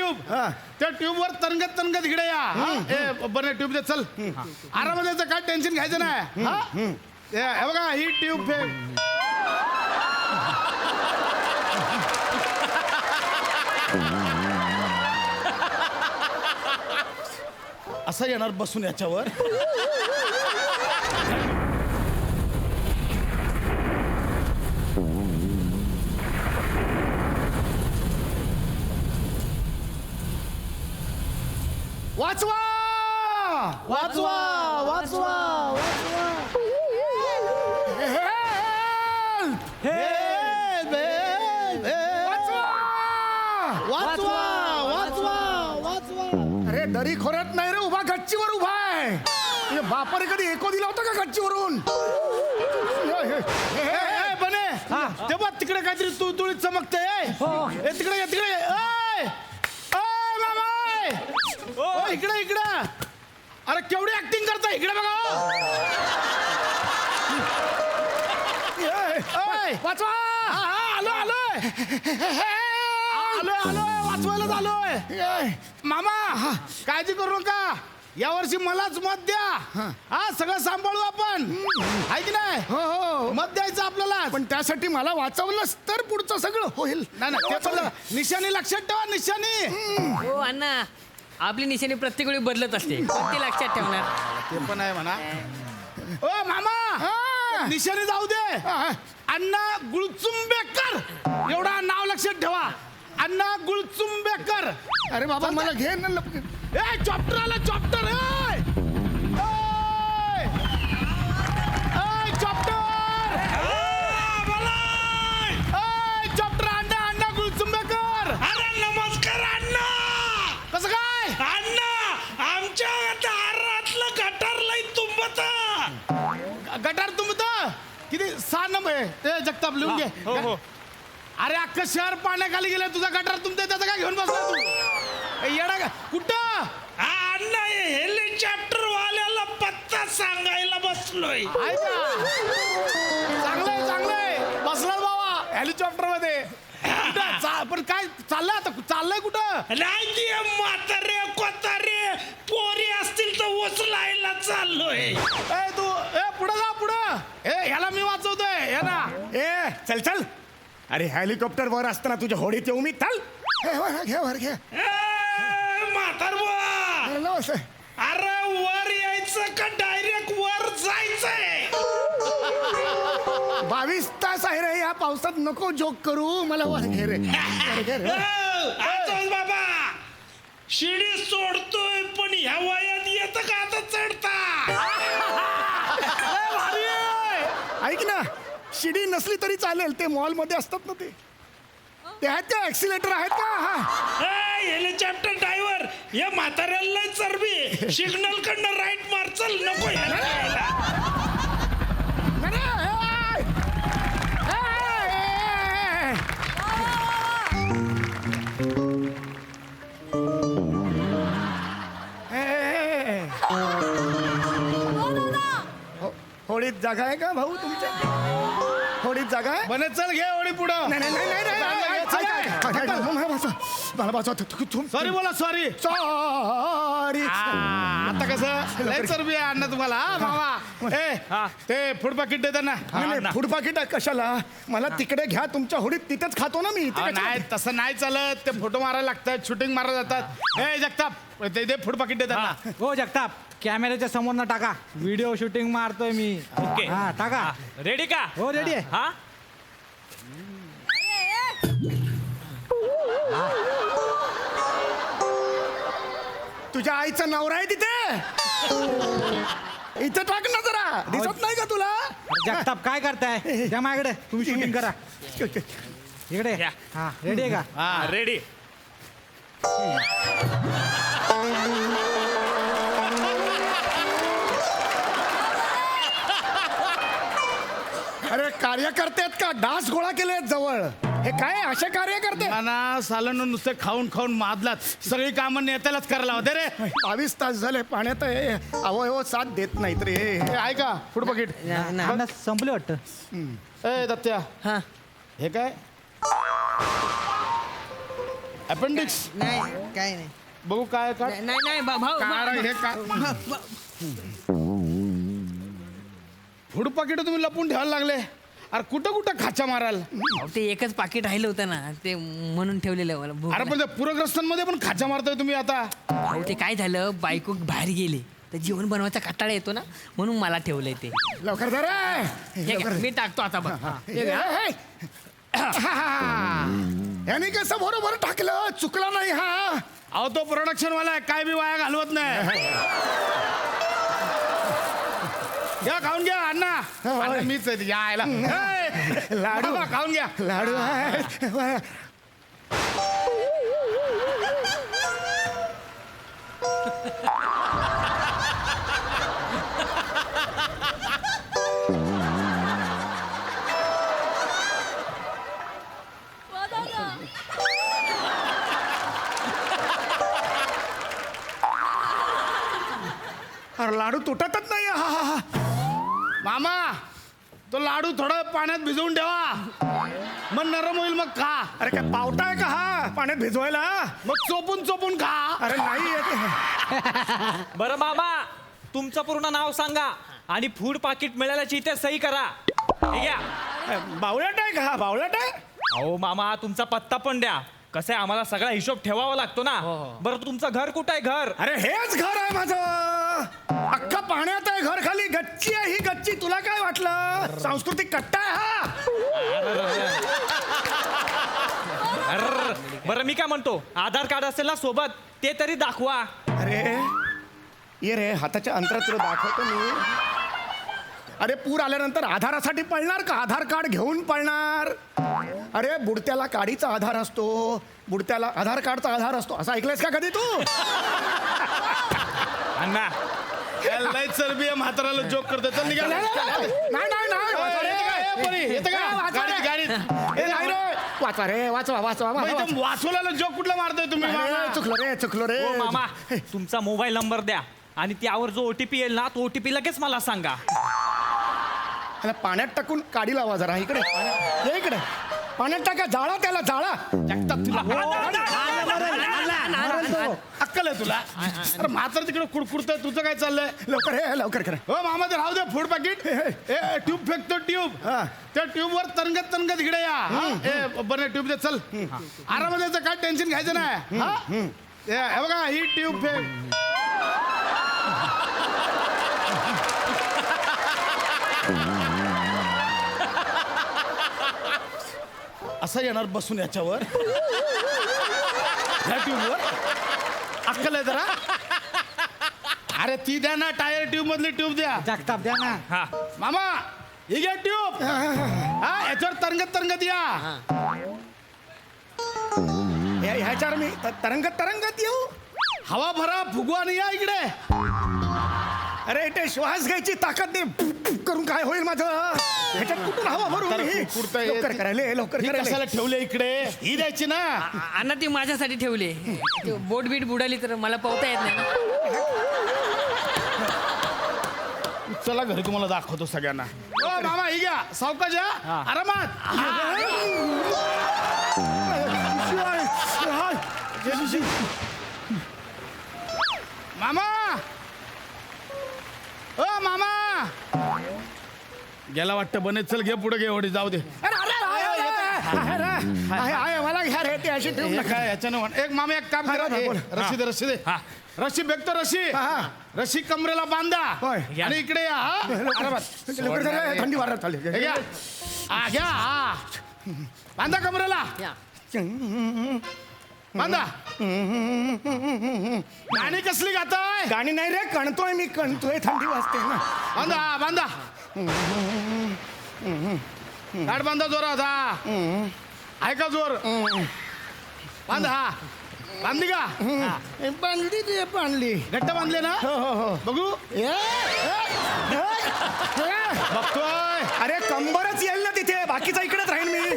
Tube त्या tube वर तनगत तनगत इकडे या बने ट्यूब दे चल आराम द्यायचं काय टेन्शन घ्यायचं नाही हा हे बघा ही ट्यूब फेक असं येणार बसून याच्यावर वाचवा वाचवा वाचवा वाचवा वाचवा वाचवा. अरे दरी खोऱ्यात नाही रे उभा गच्चीवर उभा आहे म्हणजे बापाने कधी एको दिला होता का गच्चीवरून बने ते बघ तिकडे काहीतरी तू तुळीत चमकते तिकडे तिकडे मामा इकडे इकडे अरे केवढी ऍक्टिंग करता इकडे बघा वाचवा आलो आलोय आलोय आलोय वाचवायला आलोय मामा काळजी करू नका यावर्षी मलाच मत द्या हा सगळं सांभाळू आपण आहे की नाही हो हो मत द्यायचं आपल्याला पण त्यासाठी मला वाचवलंच तर पुढचं सगळं होईल नाही ना निशाणी लक्षात ठेवा निशाणी हो अण्णा आपली निशाणी प्रत्येक वेळी बदलत असते ते लक्षात ठेवणार ते पण आहे म्हणा ओ मामा निशाणी जाऊ दे अण्णा गुळचुंबेकर एवढा नाव लक्षात ठेवा अण्णा गुळचुंबेकर अरे बाबा मला घे ना ए चॉप्टर आला चॉप्टर चॉप्टर अण्णा अण्णा गुळचुंबेकर अरे नमस्कार अण्णा कसं काय अण्णा आमच्या दारातलं गटार लई तुंबत गटार तुमत किती 6 नंबर आहे ते जगताप लिहून घे हो. अरे अख्खं शहर पाण्याखाली गेलं तुझा गटार तुमचं त्याचं काय घेऊन बसला तू येडा का कुठं अण्णा हेलिकॉप्टर वाल्याला पत्ता सांगायला बसलोय आहे का चांगलंय चांगलंय बसला बाबा हेलिकॉप्टर मध्ये पण काय चाललंय आता चाललंय कुठं नाही ती म्हातारे कोतारे पोरी असतील तर उचलायला चाललोय ए तू पुढं जा पुढं ह्याला मी वाचवतोय या ना ए चल चल अरे हेलिकॉप्टर वर असताना तुझ्या होडीत येऊ मी चल घे वर घे म्हातार बुवा अरे वर यायचं का डायरेक्ट वर जायचंय 22 तास आहे रे या पावसात नको जोक करू मला वर घे रे आजोस बाबा शिडी सोडतोय पण ह्या वयात येतं का आता चढता ऐक ना शिडी नसली तरी चालेल ते मॉल मध्ये असतात ना ते आहेत का ऍक्सिलेटर आहेत का हा हेलिकॉप्टर ड्रायव्हर या म्हाताऱ्याला चरबी सिग्नल कडनं राईट मार चल नको होडीत जागा आहे का भाऊ तुमच्या होडीत जागा आहे बने चल घे ओढी पुढं नाही मला वाचवा सॉरी बोला सॉरी सॉरी आता कसं लय चरबी आहे अण्णा तुम्हाला मामा ते फूड पाकिट देतात ना फूड पाकिट कशाला मला तिकडे घ्या तुमच्या होडीत तिथेच खातो ना मी नाही तसं नाही चालत ते फोटो मारायला लागतात शूटिंग मारायला जातात ए जगताप ते दे फूड पाकिट देतात ना हो जगताप कॅमेऱ्याच्या समोर ना टाका व्हिडिओ शूटिंग मारतोय मी ओके. हा टाका रेडी का हो रेडी आहे हा तुझ्या आईचा नवरा आहे तिथे इथं टाक ना जरा दिसत नाही का तुला जगताप काय करताय त्या माझ्याकडे तुम्ही शूटिंग करा इकडे या. हा रेडी आहे का हा रेडी अरे कार्यकर्ते आहेत का डास गोळा केले जवळ हे काय असे कार्यकर्ते ना सालन नुसते खाऊन खाऊन मादलात सगळी कामं नेत्यालाच करायला होते रे 22 तास झाले पाण्यात हे अवयव साथ देत नाहीत रे हे आहे का फूड पाकिट अण्णा संपले वाटतं ए दत्त्या हा हे काय अपेंडिक्स नाही काय नाही बघू काय का नाही नाही भाऊ काय हे काय फूड पाकिट तुम्ही लपून ठेवायला लागले अरे कुठं कुठं खाचा माराल भाऊ, ते एकच पाकिट राहिलं होतं ना ते म्हणून ठेवलेलं आहे मला भूक अरे पण त्या पूरग्रस्तांमध्ये पण खाचा मारताय तुम्ही आता भाऊ, ते काय झालं बायको बाहेर गेले तर जेवण बनवायचा कंटाळा येतो ना म्हणून मला ठेवलंय ते लवकर धर हे घ्या, मी टाकतो आता बघ हे घ्या. याने कसं बरोबर टाकलं चुकला नाही हा अहो तो प्रोडक्शन वाला आहे काय बी वाया घालवत नाही घ्या खाऊन घ्या अण्णा अण्णा, मीच आहे यायला लाडू खाऊन घ्या लाडू आहे अरे लाडू तुटतच नाही हा हा हा मामा तो लाडू थोडं पाण्यात भिजवून ठेवा मग नरम होईल मग खा अरे काय पावटा आहे का हा पाण्यात भिजवायला मग चोपून चोपून खा अरे नाही येत बरं मामा तुमचं पूर्ण नाव सांगा आणि फूड पाकिट मिळाल्याची इथे सही करा हे घ्या बावळट आहे का हा बावळट आहे अहो मामा तुमचा पत्ता पण द्या कसं आहे आम्हाला सगळा हिशोब ठेवावा लागतो ना बरं तुमचं घर कुठं आहे घर अरे हेच घर आहे माझं अख्खा पाण्यात आहे घर खाली गच्ची आहे ही गच्ची तुला काय वाटलं सांस्कृतिक कट्टा आहे हा अर्र, बरं मी काय म्हणतो आधार कार्ड असेल ना सोबत ते तरी दाखवा अरे ये रे हाताच्या अंतरात तुला दाखवतो मी अरे पूर आल्यानंतर आधारासाठी पळणार का आधार कार्ड घेऊन पळणार अरे बुडत्याला काडीचा आधार असतो बुडत्याला आधार कार्डचा आधार असतो असं ऐकलंयस का कधी तू अण्णा लय चरबी आहे म्हाताराला जोक करतो चल निघा गाडीत वाचवा रे वाचवा वाचवा वाचवल्याला जोक कुठला मारतोय तुम्ही मामा? चुकलो रे हो मामा तुमचा मोबाईल नंबर द्या आणि त्यावर जो ओटीपी येईल ना तो ओटीपी लगेच मला सांगा त्याला पाण्यात टाकून काडी लावा जरा इकडे ये इकडे पाण्यात टाका जाळा त्याला जाळा जगतात तुला अक्कल आहे तुला अरे म्हातार तिकडे कुडकुडतोय तुझं काय चाललंय लवकर करा हो मामा ते राहू दे फूड पाकिट ट्यूब फेकतो ट्यूब हा. त्या ट्यूब वर तरंगत इकडे या ए बरं ट्यूब दे चल आरामात यायचं काय टेन्शन घ्यायचं नाही हा? हे बघा ही ट्यूब फेक असं येणार बसून याच्यावर ह्या ट्यूबवर अक्कल आहे जरा अरे ती द्या ना टायर ट्यूब मधली ट्यूब द्या जगताप द्या ना हा मामा ही घ्या ट्यूब हा याच्यावर तरंगत या ह्याच्यावर मी तरंगत येऊ हवा भरा फुगवा आणि या इकडे अरे ते श्वास घ्यायची ताकद नाही करून काय होईल माझं ह्याच्यात कुठून हवा भरून तर ही? कुडकुडतं येत. लवकर करायले लवकर ही करायले कशाला ठेवले इकडे ही द्यायची ना अण्णा ती माझ्यासाठी ठेवले बोट बीट बुडाली तर मला पोहता येत नाही ना. चला घरी तुम्हाला दाखवतो सगळ्यांना ओ मामा ही घ्या सावकाश या आरामात मामा ओ मामा गेला वाटतं बने चल घे पुढे घे एवढी जाऊ दे मला घ्या रे ते अशी ठेवू नका काय याच्यानं एक मामा एक काम करा बोल. रशी दे रशी बेकतो रशी हा. रशी कमरेला बांधा होय. आणि इकडे या हा आरामात. लवकर करा, थंडी वाढत हे चालली घ्या घ्या हा बांधा कमरेला या. बांधा गाणी कसली गाताय गाणी नाही रे कणतोय मी कणतोय थंडी वाजते ना बांधा गाठ बांधा जोरात हा आहे का जोर बांधा हा बांधली का बांधली रे बांधली घट्ट बांधले ना हो बघू बघतोय अरे कंबरच येईल ना तिथे बाकीचा इकडेच राहील मी